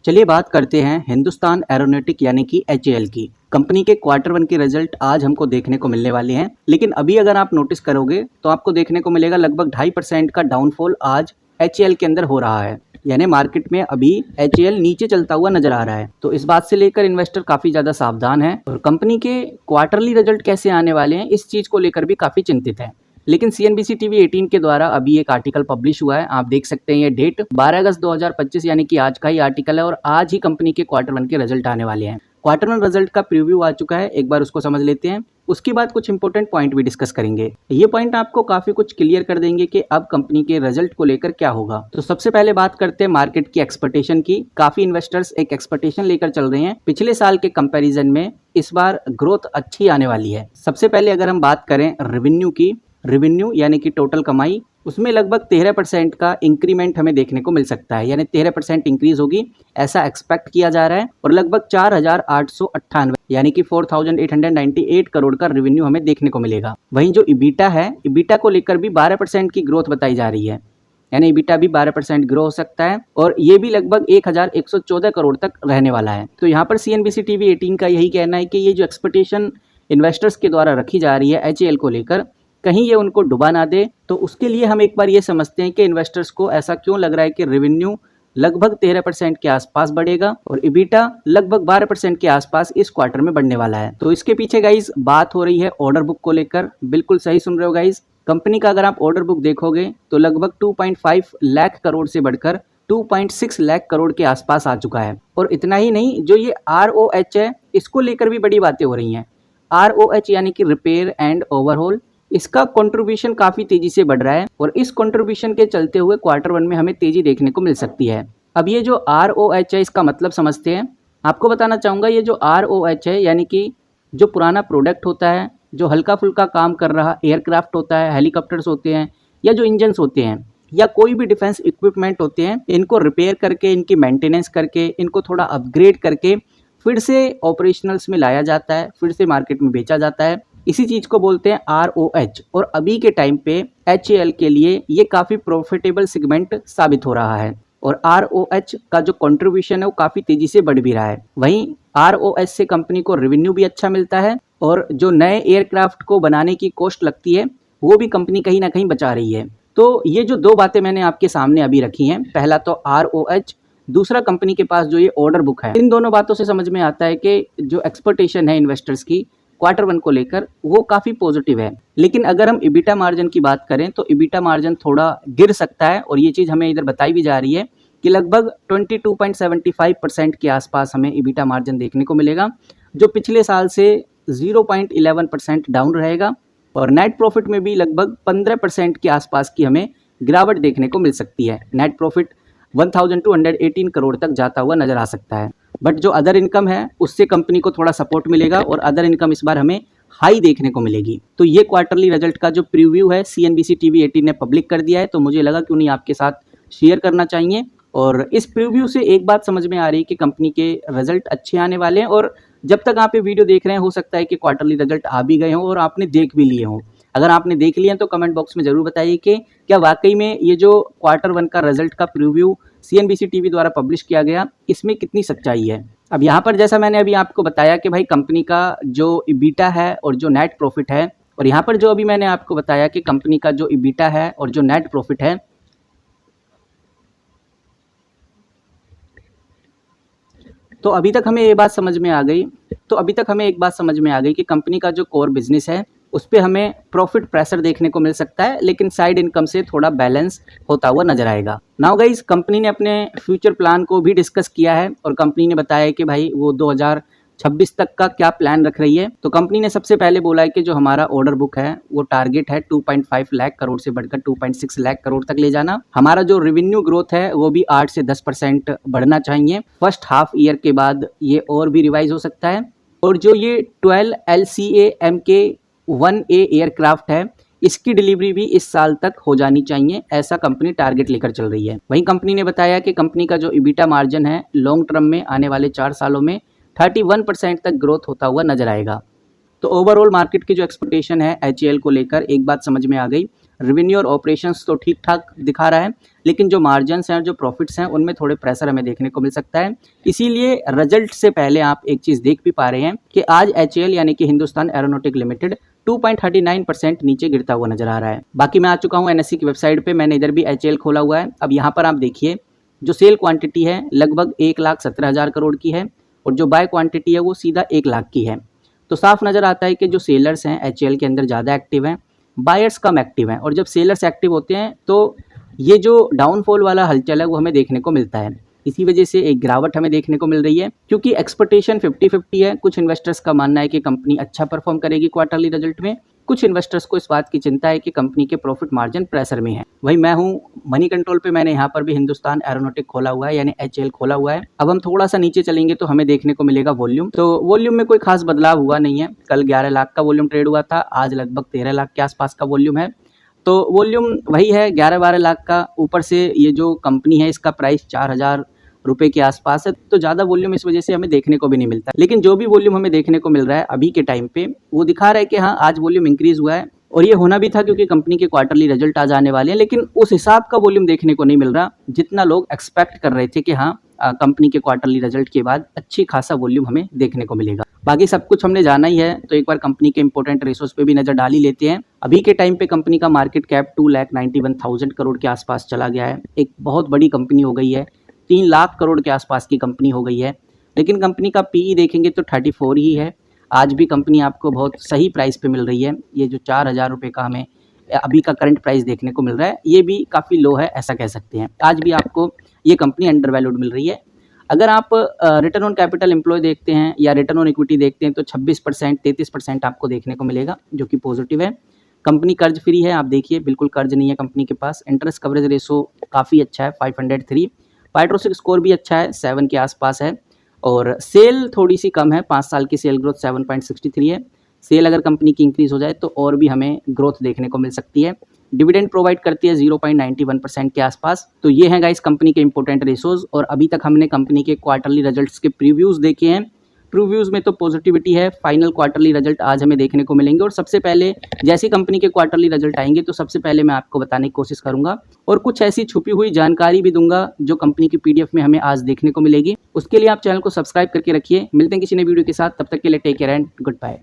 चलिए बात करते हैं हिंदुस्तान एरोनॉटिक यानी कि एचएएल की। कंपनी के क्वार्टर वन के रिजल्ट आज हमको देखने को मिलने वाले हैं, लेकिन अभी अगर आप नोटिस करोगे तो आपको देखने को मिलेगा लगभग 2.5% का डाउनफॉल आज एचएएल के अंदर हो रहा है। यानी मार्केट में अभी एचएएल नीचे चलता हुआ नजर आ रहा है। तो इस बात से लेकर इन्वेस्टर काफी ज्यादा सावधान है और कंपनी के क्वार्टरली रिजल्ट कैसे आने वाले हैं इस चीज को लेकर भी काफी चिंतित है। लेकिन CNBC TV 18 के द्वारा अभी एक आर्टिकल पब्लिश हुआ है, आप देख सकते हैं ये डेट 12 अगस्त 2025 यानी कि आज का ही आर्टिकल है और आज ही कंपनी के क्वार्टर वन के रिजल्ट आने वाले हैं। क्वार्टर वन रिजल्ट का प्रीव्यू आ चुका है, एक बार उसको समझ लेते हैं। उसके बाद कुछ इंपॉर्टेंट पॉइंट भी डिस्कस करेंगे। ये पॉइंट आपको काफी कुछ क्लियर कर देंगे कि अब कंपनी के रिजल्ट को लेकर क्या होगा। तो सबसे पहले बात करते हैं मार्केट की एक्सपेक्टेशन की। काफी इन्वेस्टर्स एक एक्सपेक्टेशन लेकर चल रहे हैं, पिछले साल के कंपैरिजन में इस बार ग्रोथ अच्छी आने वाली है। सबसे पहले अगर हम बात करें रेवेन्यू की, रेवेन्यू यानी कि टोटल कमाई, उसमेमें लगभग 13% का इंक्रीमेंट हमें देखने को मिल सकता है, यानी 13% इंक्रीज होगी ऐसा एक्सपेक्ट किया जा रहा है और लगभग 4,898 यानी कि 4,898 करोड़ का रेवेन्यू हमें देखने को मिलेगा। वहीं जो इबिटा है, इबिटा को लेकर भी 12% की ग्रोथ बताई जा रही है, यानी इबिटा भी 12% ग्रो हो सकता है और ये भी लगभग 1,114 करोड़ तक रहने वाला है। तो यहाँ पर CNBC TV 18 का यही कहना है कि ये जो एक्सपेक्टेशन इन्वेस्टर्स के द्वारा रखी जा रही है एचएएल को लेकर, कहीं ये उनको डुबा ना दे। तो उसके लिए हम एक बार ये समझते हैं कि इन्वेस्टर्स को ऐसा क्यों लग रहा है कि रेवेन्यू लगभग 13% के आसपास बढ़ेगा और इबिटा लगभग 12% के आसपास इस क्वार्टर में बढ़ने वाला है। तो इसके पीछे गाइज बात हो रही है ऑर्डर बुक को लेकर। बिल्कुल सही सुन रहे हो गाइज, कंपनी का अगर आप ऑर्डर बुक देखोगे तो लगभग 2.5 लाख करोड़ से बढ़कर 2.6 लाख करोड़ के आसपास आ चुका है। और इतना ही नहीं, जो ये ROH है इसको लेकर भी बड़ी बातें हो रही हैं। ROH यानी कि रिपेयर एंड ओवरहॉल, इसका कंट्रीब्यूशन काफी तेजी से बढ़ रहा है और इस कंट्रीब्यूशन के चलते हुए क्वार्टर वन में हमें तेजी देखने को मिल सकती है। अब ये जो ROH है इसका मतलब समझते हैं। आपको बताना चाहूंगा, ये जो ROH है यानी कि जो पुराना प्रोडक्ट होता है, जो हल्का फुल्का काम कर रहा एयरक्राफ्ट होता है, हेलीकॉप्टर्स होते हैं या जो इंजन्स होते हैं या कोई भी डिफेंस इक्विपमेंट होते हैं, इनको रिपेयर करके, इनकी मेंटेनेंस करके, इनको थोड़ा अपग्रेड करके फिर से ऑपरेशनल्स में लाया जाता है, फिर से मार्केट में बेचा जाता है। इसी चीज को बोलते हैं ROH और अभी के टाइम पे HAL के लिए ये काफी प्रॉफिटेबल सेगमेंट साबित हो रहा है और ROH का जो कंट्रीब्यूशन है वो काफी तेजी से बढ़ भी रहा है। वहीं ROH से कंपनी को रेवेन्यू भी अच्छा मिलता है और जो नए एयरक्राफ्ट को बनाने की कॉस्ट लगती है वो भी कंपनी कहीं ना कहीं बचा रही है। तो ये जो दो बातें मैंने आपके सामने अभी रखी हैं, पहला तो ROH, दूसरा कंपनी के पास जो ये ऑर्डर बुक है, इन दोनों बातों से समझ में आता है कि जो एक्सपेक्टेशन है इन्वेस्टर्स की क्वार्टर वन को लेकर वो काफी पॉजिटिव है। लेकिन अगर हम इबिटा मार्जिन की बात करें तो इबिटा मार्जिन थोड़ा गिर सकता है और ये चीज हमें इधर बताई भी जा रही है कि लगभग 22.75% के आसपास हमें इबिटा मार्जिन देखने को मिलेगा, जो पिछले साल से 0.11% डाउन रहेगा और नेट प्रॉफिट में भी लगभग 15% के आसपास की हमें गिरावट देखने को मिल सकती है। नेट प्रॉफिट 1218 करोड़ तक जाता हुआ नजर आ सकता है। बट जो अदर इनकम है उससे कंपनी को थोड़ा सपोर्ट मिलेगा और अदर इनकम इस बार हमें हाई देखने को मिलेगी। तो ये क्वार्टरली रिजल्ट का जो प्रीव्यू है CNBC TV 18 ने पब्लिक कर दिया है, तो मुझे लगा क्यों नहीं आपके साथ शेयर करना चाहिए। और इस प्रीव्यू से एक बात समझ में आ रही है कि कंपनी के रिजल्ट अच्छे आने वाले हैं और जब तक आप ये वीडियो देख रहे हैं हो सकता है कि क्वार्टरली रिजल्ट आ भी गए हों और आपने देख भी लिए हों। अगर आपने देख लिया तो कमेंट बॉक्स में जरूर बताइए कि क्या वाकई में ये जो क्वार्टर वन का रिजल्ट का प्रीव्यू CNBC TV द्वारा पब्लिश किया गया इसमें कितनी सच्चाई है। अब यहाँ पर जैसा मैंने अभी आपको बताया कि भाई कंपनी का जो इबिटा है और जो नेट प्रॉफिट है, और यहाँ पर जो अभी मैंने आपको बताया कि कंपनी का जो इबिटा है और जो नेट प्रॉफिट है, तो अभी तक हमें एक बात समझ में आ गई कि कंपनी का जो कोर बिजनेस है उस पर हमें प्रॉफिट प्रेशर देखने को मिल सकता है, लेकिन साइड इनकम से थोड़ा बैलेंस होता हुआ नजर आएगा। नाउ गाइस, कंपनी ने अपने फ्यूचर प्लान को भी डिस्कस किया है और कंपनी ने बताया कि भाई वो 2026 तक का क्या प्लान रख रही है। तो कंपनी ने सबसे पहले बोला है कि जो हमारा ऑर्डर बुक है वो टारगेट है 2.5 लाख करोड़ से बढ़कर 2.6 लाख करोड़ तक ले जाना। हमारा जो रेवेन्यू ग्रोथ है वो भी 8 से 10% बढ़ना चाहिए। फर्स्ट हाफ ईयर के बाद ये और भी रिवाइज हो सकता है। और जो ये 12 LCA MK-1A एयरक्राफ्ट है इसकी डिलीवरी भी इस साल तक हो जानी चाहिए, ऐसा कंपनी टारगेट लेकर चल रही है। वहीं कंपनी ने बताया कि कंपनी का जो इबिटा मार्जिन है लॉन्ग टर्म में आने वाले 4 सालों में 31% तक ग्रोथ होता हुआ नजर आएगा। तो ओवरऑल मार्केट की जो एक्सपेक्टेशन है HAL को लेकर एक बात समझ में आ गई। रेवेन्यू और ऑपरेशंस तो ठीक ठाक दिखा रहा है, लेकिन जो मार्जिन्स हैं और जो प्रॉफिट्स हैं उनमें थोड़े प्रेशर हमें देखने को मिल सकता है। इसीलिए रिजल्ट से पहले आप एक चीज़ देख भी पा रहे हैं कि आज HAL यानी कि हिंदुस्तान एरोनॉटिक लिमिटेड 2.39% नीचे गिरता हुआ नजर आ रहा है। बाकी मैं आ चुका हूँ NSE की वेबसाइट पे, मैंने इधर भी HAL खोला हुआ है। अब यहाँ पर आप देखिए जो सेल क्वांटिटी है लगभग 1,17,000 करोड़ की है और जो बाय क्वांटिटी है वो सीधा 1 लाख की है। तो साफ नज़र आता है कि जो सेलर्स हैं HAL के अंदर ज़्यादा एक्टिव हैं, बायर्स कम एक्टिव हैं। और जब सेलर्स एक्टिव होते हैं तो ये जो डाउनफॉल वाला हलचल है वो हमें देखने को मिलता है। इसी वजह से एक गिरावट हमें देखने को मिल रही है, क्योंकि एक्सपेक्टेशन 50-50 है। कुछ इन्वेस्टर्स का मानना है कि कंपनी अच्छा परफॉर्म करेगी क्वार्टरली रिजल्ट में, कुछ इन्वेस्टर्स को इस बात की चिंता है कि कंपनी के प्रॉफिट मार्जिन प्रेशर में है। वही मैं हूँ मनी कंट्रोल पे, मैंने यहाँ पर भी हिंदुस्तान एरोनॉटिक खोला हुआ है यानी HAL खोला हुआ है। अब हम थोड़ा सा नीचे चलेंगे तो हमें देखने को मिलेगा वॉल्यूम। तो वॉल्यूम में कोई खास बदलाव हुआ नहीं है। कल 11 लाख का वॉल्यूम ट्रेड हुआ था, आज लगभग 13 लाख के आसपास का वॉल्यूम है। तो वॉल्यूम वही है 11-12 लाख का। ऊपर से ये जो कंपनी है इसका प्राइस 4,000 रुपए के आसपास है, तो ज़्यादा वॉल्यूम इस वजह से हमें देखने को भी नहीं मिलता। लेकिन जो भी वॉल्यूम हमें देखने को मिल रहा है अभी के टाइम पे वो दिखा रहा है कि हाँ आज वॉल्यूम इंक्रीज हुआ है, और ये होना भी था क्योंकि कंपनी के क्वार्टरली रिजल्ट आज आने वाले हैं। लेकिन उस हिसाब का वॉल्यूम देखने को नहीं मिल रहा जितना लोग एक्सपेक्ट कर रहे थे कि हाँ कंपनी के क्वार्टरली रिजल्ट के बाद अच्छी खासा वॉल्यूम हमें देखने को मिलेगा। बाकी सब कुछ हमने जाना ही है, तो एक बार कंपनी के इंपॉर्टेंट रेशोज पे भी नजर डाल ही लेते हैं। अभी के टाइम पे कंपनी का मार्केट कैप 2,91,000 करोड़ के आसपास चला गया है। एक बहुत बड़ी कंपनी हो गई है, 3 लाख करोड़ के आसपास की कंपनी हो गई है। लेकिन कंपनी का PE देखेंगे तो 34 ही है। आज भी कंपनी आपको बहुत सही प्राइस पे मिल रही है। ये जो 4,000 रुपये का हमें अभी का करंट प्राइस देखने को मिल रहा है ये भी काफ़ी लो है, ऐसा कह सकते हैं। आज भी आपको ये कंपनी अंडर वैल्यूड मिल रही है। अगर आप रिटर्न ऑन कैपिटल एम्प्लॉय देखते हैं या रिटर्न ऑन इक्विटी देखते हैं तो 26%, 33% आपको देखने को मिलेगा, जो कि पॉजिटिव है। कंपनी कर्ज फ्री है, आप देखिए बिल्कुल कर्ज नहीं है कंपनी के पास। इंटरेस्ट कवरेज रेशो काफ़ी अच्छा है 503। पाइट्रोसिक स्कोर भी अच्छा है, 7 के आसपास है। और सेल थोड़ी सी कम है, 5 साल की सेल ग्रोथ 7.63 है। सेल अगर कंपनी की इंक्रीज हो जाए तो और भी हमें ग्रोथ देखने को मिल सकती है। डिविडेंड प्रोवाइड करती है 0.91% के आसपास। तो ये हैं गाइस कंपनी के इंपॉर्टेंट रेशोज। और अभी तक हमने कंपनी के क्वार्टरली रिजल्ट्स के प्रीव्यूज़ देखे हैं। प्रीव्यूज़ में तो पॉजिटिविटी है। फाइनल क्वार्टरली रिजल्ट आज हमें देखने को मिलेंगे, और सबसे पहले जैसी कंपनी के क्वार्टरली रिजल्ट आएंगे तो सबसे पहले मैं आपको बताने की कोशिश करूंगा और कुछ ऐसी छुपी हुई जानकारी भी दूंगा जो कंपनी की PDF में हमें आज देखने को मिलेगी। उसके लिए आप चैनल को सब्सक्राइब करके रखिए। मिलते हैं किसी नए वीडियो के साथ, तब तक के लिए take care and good bye.